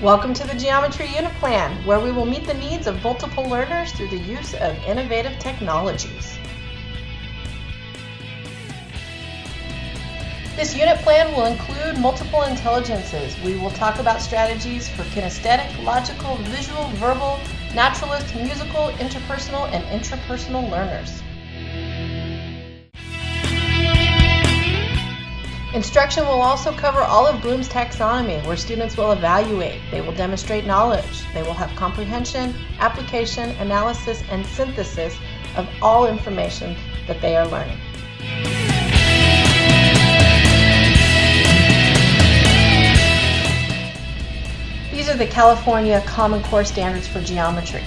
Welcome to the Geometry Unit Plan, where we will meet the needs of multiple learners through the use of innovative technologies. This unit plan will include multiple intelligences. We will talk about strategies for kinesthetic, logical, visual, verbal, naturalist, musical, interpersonal, and intrapersonal learners. Instruction will also cover all of Bloom's taxonomy, where students will evaluate, they will demonstrate knowledge, they will have comprehension, application, analysis, and synthesis of all information that they are learning. These are the California Common Core Standards for Geometry.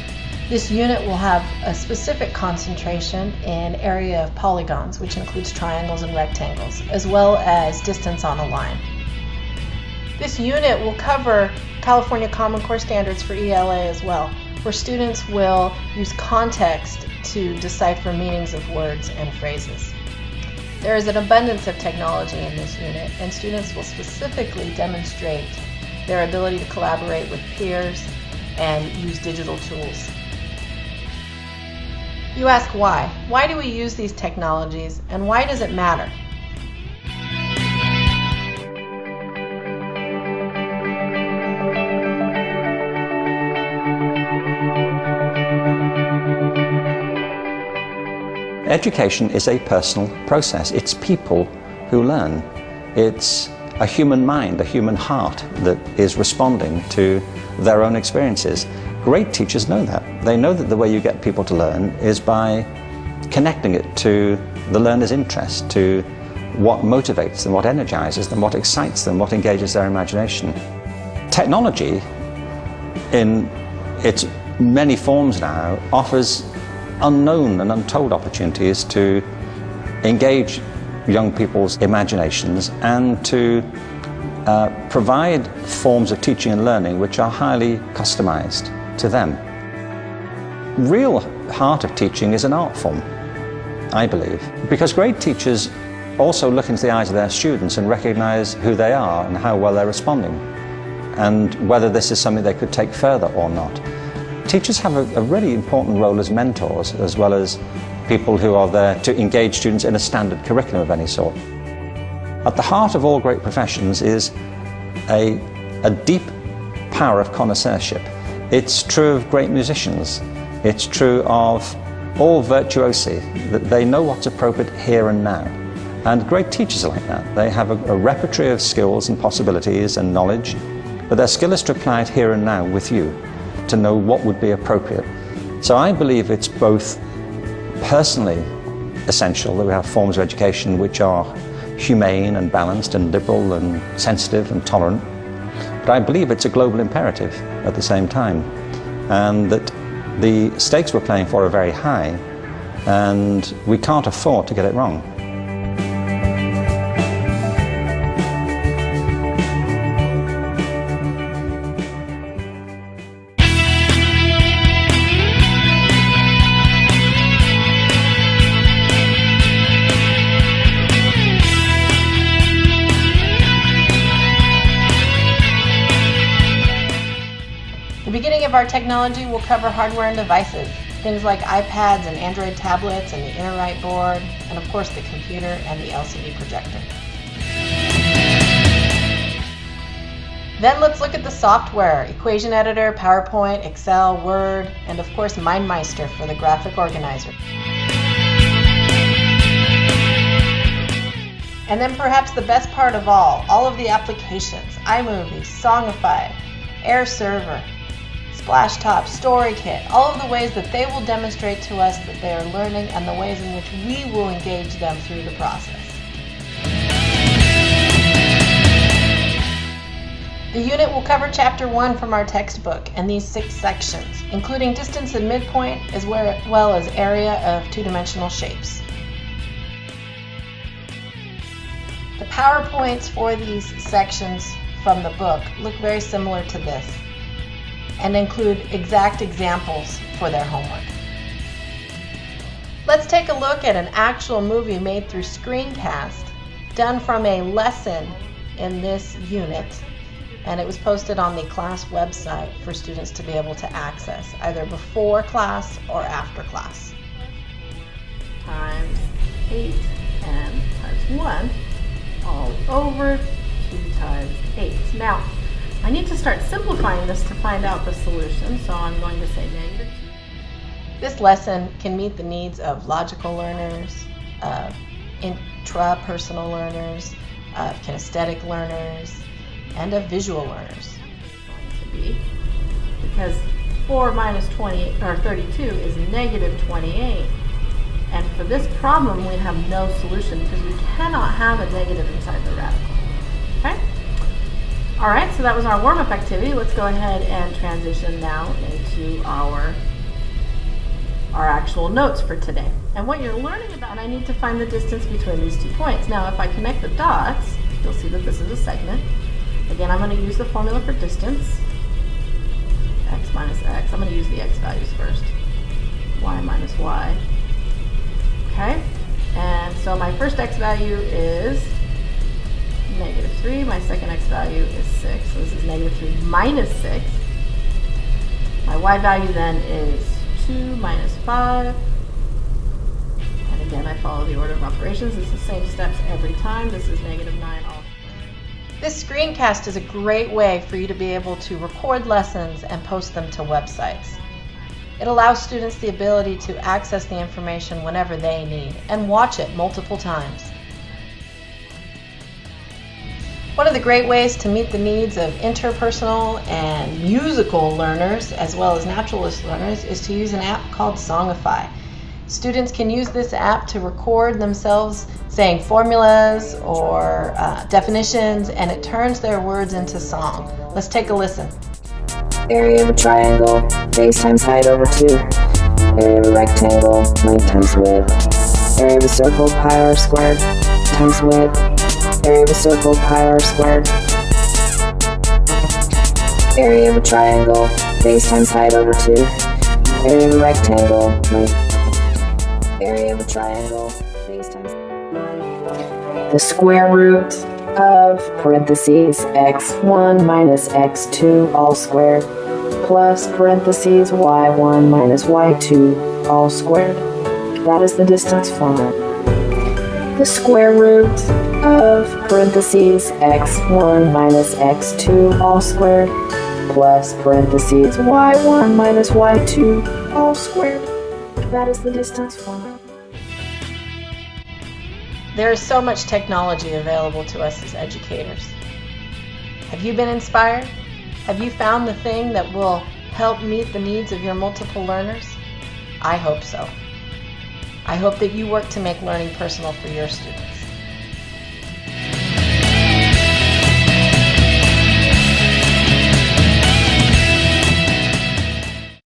This unit will have a specific concentration in area of polygons, which includes triangles and rectangles, as well as distance on a line. This unit will cover California Common Core Standards for ELA as well, where students will use context to decipher meanings of words and phrases. There is an abundance of technology in this unit, and students will specifically demonstrate their ability to collaborate with peers and use digital tools. You ask why. Why do we use these technologies, and why does it matter? Education is a personal process. It's people who learn. It's a human mind, a human heart that is responding to their own experiences. Great teachers know that. They know that the way you get people to learn is by connecting it to the learner's interest, to what motivates them, what energizes them, what excites them, what engages their imagination. Technology, in its many forms now, offers unknown and untold opportunities to engage young people's imaginations and to provide forms of teaching and learning which are highly customized to them. Real heart of teaching is an art form, I believe, because great teachers also look into the eyes of their students and recognize who they are and how well they're responding, and whether this is something they could take further or not. Teachers have a really important role as mentors, as well as people who are there to engage students in a standard curriculum of any sort. At the heart of all great professions is a deep power of connoisseurship. It's true of great musicians. It's true of all virtuosi, that they know what's appropriate here and now. And great teachers are like that. They have a repertoire of skills and possibilities and knowledge, but their skill is to apply it here and now with you, to know what would be appropriate. So I believe it's both personally essential that we have forms of education which are humane and balanced and liberal and sensitive and tolerant, but I believe it's a global imperative at the same time, and that the stakes we're playing for are very high, and we can't afford to get it wrong. The beginning of our technology will cover hardware and devices, things like iPads and Android tablets and the InterWrite board, and of course the computer and the LCD projector. Then let's look at the software: equation editor, PowerPoint, Excel, Word, and of course MindMeister for the graphic organizer. And then perhaps the best part of all of the applications: iMovie, Songify, Air Server, Splashtop, StoryKit, all of the ways that they will demonstrate to us that they are learning and the ways in which we will engage them through the process. The unit will cover Chapter 1 from our textbook and these 6 sections, including distance and midpoint, as well as area of two-dimensional shapes. The PowerPoints for these sections from the book look very similar to this, and include exact examples for their homework. Let's take a look at an actual movie made through screencast, done from a lesson in this unit and it was posted on the class website for students to be able to access, either before class or after class. Times 8 and times 1 all over 2 times 8. Now, I need to start simplifying this to find out the solution, so I'm going to say negative 2. This lesson can meet the needs of logical learners, of intrapersonal learners, of kinesthetic learners, and of visual learners. It's going to be, because 4 minus 20 or 32 is negative 28. And for this problem, we have no solution because we cannot have a negative inside the radical. Okay? All right, so that was our warm-up activity. Let's go ahead and transition now into our actual notes for today. And what you're learning about, and I need to find the distance between these 2 points. Now, if I connect the dots, you'll see that this is a segment. Again, I'm going to use the formula for distance. X minus x. I'm going to use the x values first. Y minus y. Okay, and so my first x value is negative 3. My second x value is 6. So this is negative 3 minus 6. My y value then is 2 minus 5. And again, I follow the order of operations. It's the same steps every time. This is negative 9 all. This screencast is a great way for you to be able to record lessons and post them to websites. It allows students the ability to access the information whenever they need and watch it multiple times. One of the great ways to meet the needs of interpersonal and musical learners, as well as naturalist learners, is to use an app called Songify. Students can use this app to record themselves saying formulas or definitions, and it turns their words into song. Let's take a listen. Area of a triangle, base times height over 2. Area of a rectangle, length times width. Area of a circle, pi r squared, times width. Area of a circle, pi r squared. Area of a triangle, base times height over 2. Area of a rectangle, length. Area of a triangle, base times. The square root of parentheses x1 minus x2 all squared plus parentheses y1 minus y2 all squared. That is the distance formula. The square root of parentheses x1 minus x2 all squared plus parentheses y1 minus y2 all squared. That is the distance formula. There is so much technology available to us as educators. Have you been inspired? Have you found the thing that will help meet the needs of your multiple learners? I hope so. I hope that you work to make learning personal for your students.